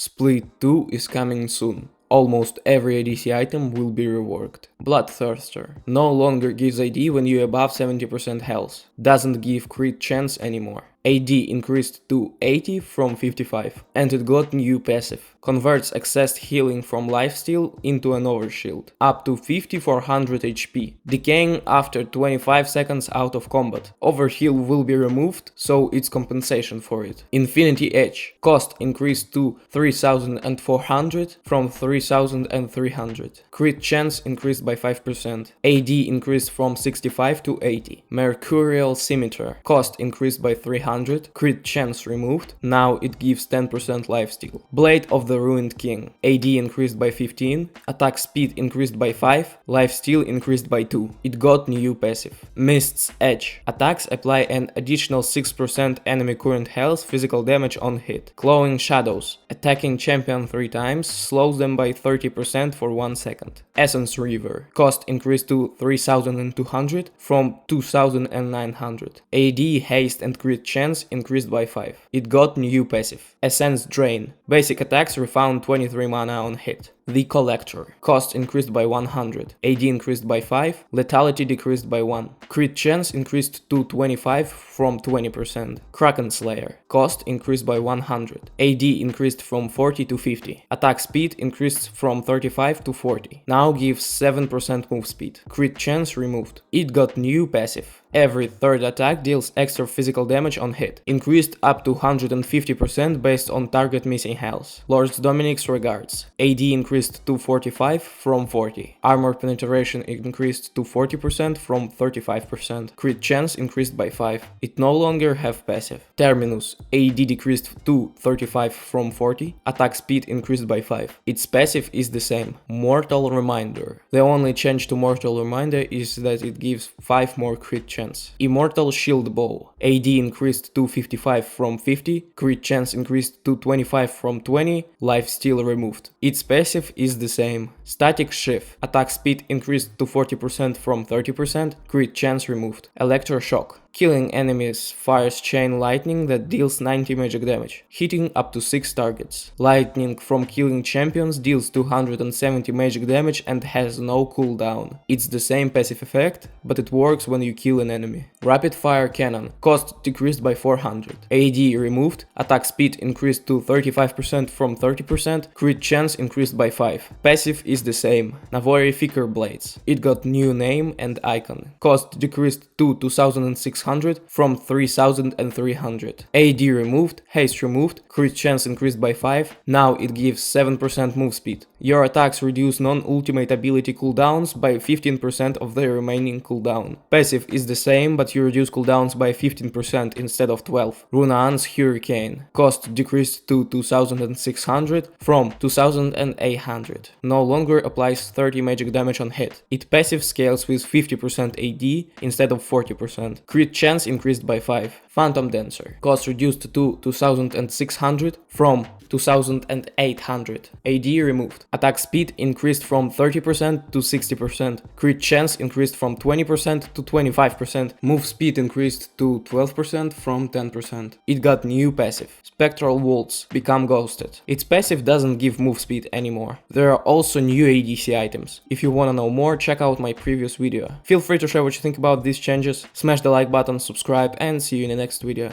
Split 2 is coming soon. Almost every ADC item will be reworked. Bloodthirster no longer gives AD when you're above 70% health. Doesn't give crit chance anymore. AD increased to 80 from 55, and it got new passive. Converts accessed healing from lifesteal into an overshield, up to 5400 HP, decaying after 25 seconds out of combat. Overheal will be removed, so it's compensation for it. Infinity Edge cost increased to 3400 from 3300. Crit chance increased by 5%. AD increased from 65 to 80. Mercurial Scimitar cost increased by 300. Crit chance removed. Now it gives 10% lifesteal. Blade of the Ruined King. AD increased by 15. Attack speed increased by 5. Lifesteal increased by 2. It got new passive. Mist's Edge. Attacks apply an additional 6% enemy current health physical damage on hit. Clawing Shadows. Attacking champion 3 times slows them by 30% for 1 second. Essence Reaver. Cost increased to 3200 from 2900. AD, haste and crit chance increased by 5. It got new passive. Essence Drain. Basic attacks refound 23 mana on hit. The Collector. Cost increased by 100. AD increased by 5. Lethality decreased by 1. Crit chance increased to 25 from 20%. Kraken Slayer. Cost increased by 100. AD increased from 40 to 50. Attack speed increased from 35 to 40. Now gives 7% move speed. Crit chance removed. It got new passive. Every third attack deals extra physical damage on hit, increased up to 150% based on target missing health. Lord's Dominik's regards. AD increased to 45 from 40. Armor penetration increased to 40% from 35%. Crit chance increased by 5. It no longer have passive. Terminus. AD decreased to 35 from 40. Attack speed increased by 5. Its passive is the same. Mortal Reminder. The only change to Mortal Reminder is that it gives 5 more crit chance. Immortal Shieldbow. AD increased to 55 from 50, crit chance increased to 25 from 20, lifesteal removed. Its passive is the same. Statikk Shiv. Attack speed increased to 40% from 30%, crit chance removed. Electroshock. Killing enemies fires chain lightning that deals 90 magic damage, hitting up to 6 targets. Lightning from killing champions deals 270 magic damage and has no cooldown. It's the same passive effect, but it works when you kill an enemy. Rapid Firecannon. Cost decreased by 400. AD removed. Attack speed increased to 35% from 30%. Crit chance increased by 5. Passive is the same. Navori Fickerblades. It got new name and icon. Cost decreased to 2600 from 3300. AD removed. Haste removed. Crit chance increased by 5. Now it gives 7% move speed. Your attacks reduce non-ultimate ability cooldowns by 15% of their remaining cooldown. Passive is the same, but you reduce cooldowns by 15% instead of 12. Runaan's Hurricane. Cost decreased to 2600 from 2800. No longer applies 30 magic damage on hit. Its passive scales with 50% AD instead of 40%. Crit chance increased by 5. Phantom Dancer. Cost reduced to 2600 from 2800. AD removed. Attack speed increased from 30% to 60%. Crit chance increased from 20% to 25%. Move speed increased to 12% from 10%. It got new passive. Spectral Waltz. Become ghosted. Its passive doesn't give move speed anymore. There are also new ADC items. If you wanna know more, check out my previous video. Feel free to share what you think about these changes. Smash the like button, subscribe, and see you in the next video.